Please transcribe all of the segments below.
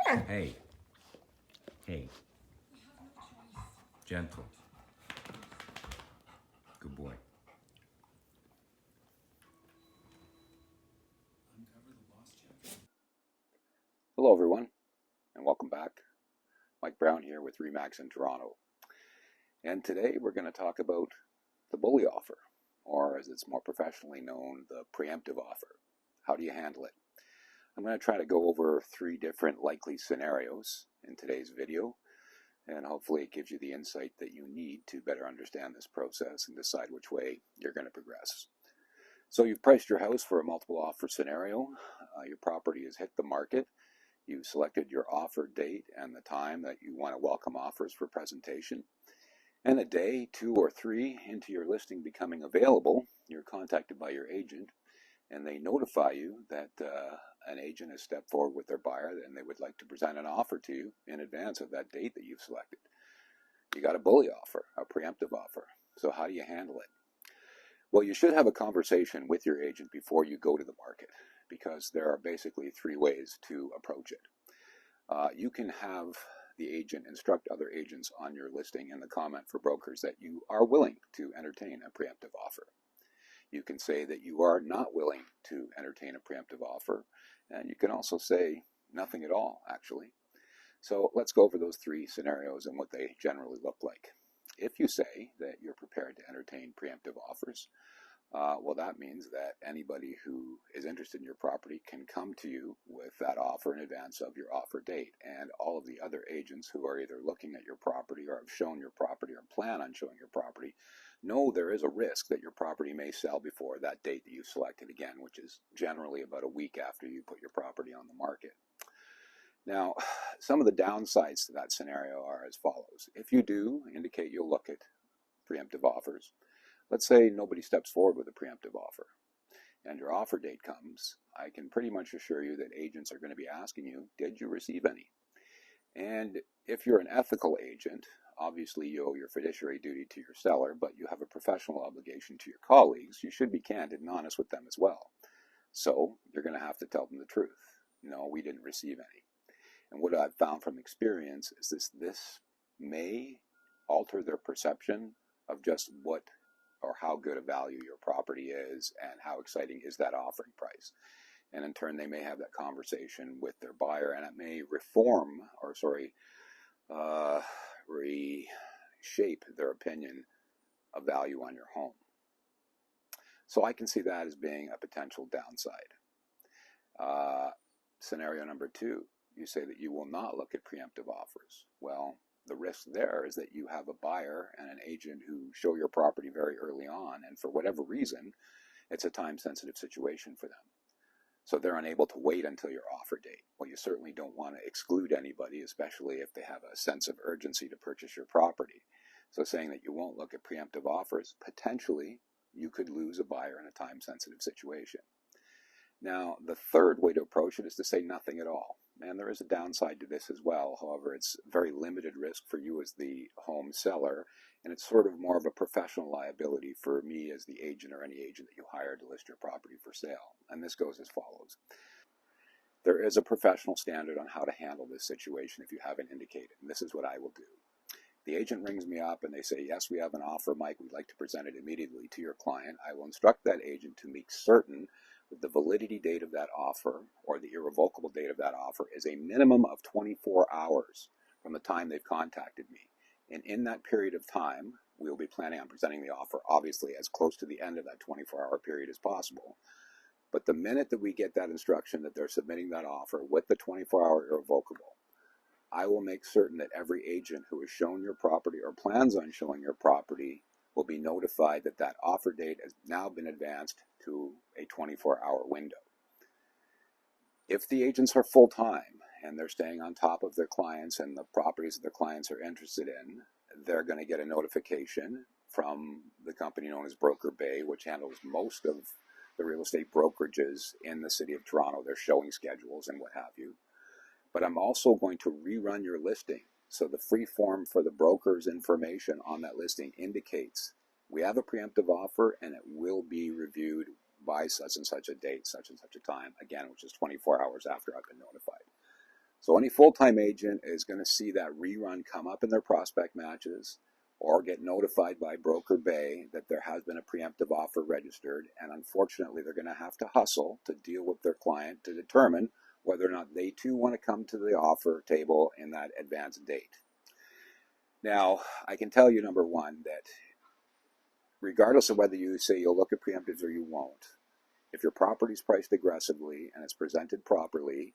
Hey, hey, gentle. Good boy. Hello everyone, and welcome back. Mike Brown here with Remax in Toronto. And today we're going to talk about the bully offer, or as it's more professionally known, the preemptive offer. How do you handle it? I'm going to try to go over 3 different likely scenarios in today's video, and hopefully it gives you the insight that you need to better understand this process and decide which way you're going to progress. So you've priced your house for a multiple offer scenario. Your property has hit the market. You've selected your offer date and the time that you want to welcome offers for presentation. And a day, 2 or 3 into your listing becoming available, you're contacted by your agent and they notify you that an agent has stepped forward with their buyer and they would like to present an offer to you in advance of that date that you've selected. You got a bully offer, a preemptive offer. So how do you handle it? Well, you should have a conversation with your agent before you go to the market, because there are basically 3 ways to approach it. You can have the agent instruct other agents on your listing in the comment for brokers that you are willing to entertain a preemptive offer. You can say that you are not willing to entertain a preemptive offer, and you can also say nothing at all, actually. So let's go over those 3 scenarios and what they generally look like. If you say that you're prepared to entertain preemptive offers, well, that means that anybody who is interested in your property can come to you with that offer in advance of your offer date. And all of the other agents who are either looking at your property or have shown your property or plan on showing your property know there is a risk that your property may sell before that date that you selected, again, which is generally about a week after you put your property on the market. Now, some of the downsides to that scenario are as follows. If you do indicate you'll look at preemptive offers, let's say nobody steps forward with a preemptive offer and your offer date comes, I can pretty much assure you that agents are going to be asking you, did you receive any? And if you're an ethical agent, obviously you owe your fiduciary duty to your seller, but you have a professional obligation to your colleagues. You should be candid and honest with them as well. So you're going to have to tell them the truth. No, we didn't receive any. And what I've found from experience is this may alter their perception of just what or how good a value your property is and how exciting is that offering price. And in turn, they may have that conversation with their buyer, and it may reshape their opinion of value on your home. So I can see that as being a potential downside. Scenario number 2, you say that you will not look at preemptive offers. Well, the risk there is that you have a buyer and an agent who show your property very early on, and for whatever reason, it's a time-sensitive situation for them. So they're unable to wait until your offer date. Well, you certainly don't want to exclude anybody, especially if they have a sense of urgency to purchase your property. So saying that you won't look at preemptive offers, potentially you could lose a buyer in a time-sensitive situation. Now, the third way to approach it is to say nothing at all. And there is a downside to this as well. However, it's very limited risk for you as the home seller, and it's sort of more of a professional liability for me as the agent or any agent that you hire to list your property for sale. And this goes as follows. There is a professional standard on how to handle this situation if you haven't indicated, and this is what I will do. The agent rings me up and they say, yes, we have an offer, Mike, we'd like to present it immediately to your client. I will instruct that agent to make certain that the validity date of that offer or the irrevocable date of that offer is a minimum of 24 hours from the time they've contacted me. And in that period of time, we'll be planning on presenting the offer, obviously, as close to the end of that 24-hour period as possible. But the minute that we get that instruction that they're submitting that offer with the 24-hour irrevocable, I will make certain that every agent who has shown your property or plans on showing your property will be notified that that offer date has now been advanced to a 24-hour window. If the agents are full-time and they're staying on top of their clients and the properties that their clients are interested in, they're going to get a notification from the company known as Broker Bay, which handles most of the real estate brokerages in the city of Toronto. They're showing schedules and what have you. But I'm also going to rerun your listing. So the free form for the broker's information on that listing indicates we have a preemptive offer and it will be reviewed by such and such a date, such and such a time, again, which is 24 hours after I've been notified. So any full-time agent is going to see that rerun come up in their prospect matches or get notified by Broker Bay that there has been a preemptive offer registered, and unfortunately they're going to have to hustle to deal with their client to determine whether or not they too want to come to the offer table in that advance date. Now, I can tell you, number one, that regardless of whether you say you'll look at preemptives or you won't, if your property is priced aggressively and it's presented properly,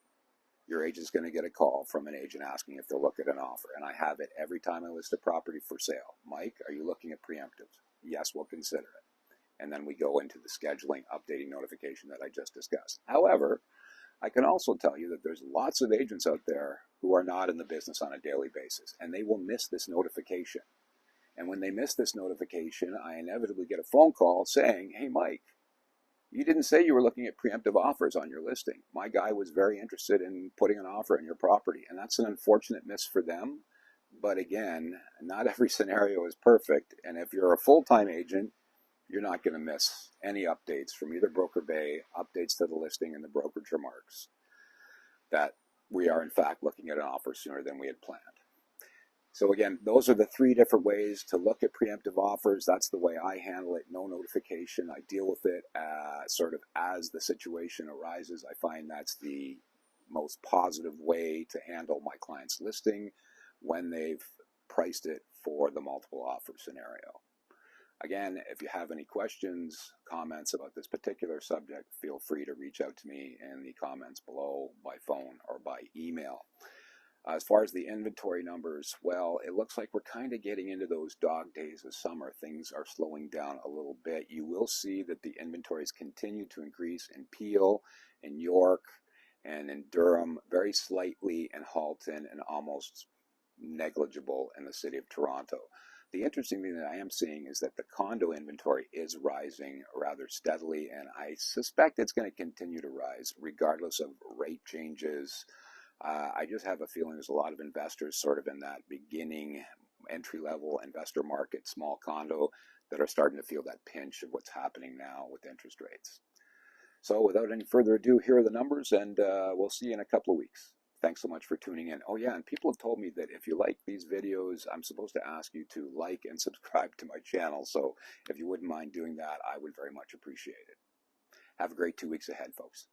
your agent's going to get a call from an agent asking if they'll look at an offer. And I have it every time I list a property for sale. Mike, are you looking at preemptives? Yes, we'll consider it. And then we go into the scheduling, updating notification that I just discussed. However, I can also tell you that there's lots of agents out there who are not in the business on a daily basis, and they will miss this notification. And when they miss this notification, I inevitably get a phone call saying, hey, Mike, you didn't say you were looking at preemptive offers on your listing. My guy was very interested in putting an offer on your property. And that's an unfortunate miss for them. But again, not every scenario is perfect. And if you're a full-time agent, you're not going to miss any updates from either Broker Bay, updates to the listing and the brokerage remarks that we are in fact looking at an offer sooner than we had planned. So again, those are the three different ways to look at preemptive offers. That's the way I handle it. No notification. I deal with it sort of as the situation arises. I find that's the most positive way to handle my client's listing when they've priced it for the multiple offer scenario. Again, if you have any questions, comments about this particular subject, feel free to reach out to me in the comments below by phone or by email. As far as the inventory numbers, well, it looks like we're kind of getting into those dog days of summer. Things are slowing down a little bit. You will see that the inventories continue to increase in Peel, in York, and in Durham, very slightly in Halton, and almost negligible in the city of Toronto. The interesting thing that I am seeing is that the condo inventory is rising rather steadily, and I suspect it's going to continue to rise regardless of rate changes. I just have a feeling there's a lot of investors sort of in that beginning entry-level investor market, small condo, that are starting to feel that pinch of what's happening now with interest rates. So without any further ado, here are the numbers, and we'll see you in a couple of weeks. Thanks so much for tuning in. Oh yeah, and people have told me that if you like these videos, I'm supposed to ask you to like and subscribe to my channel. So if you wouldn't mind doing that, I would very much appreciate it. Have a great 2 weeks ahead, folks.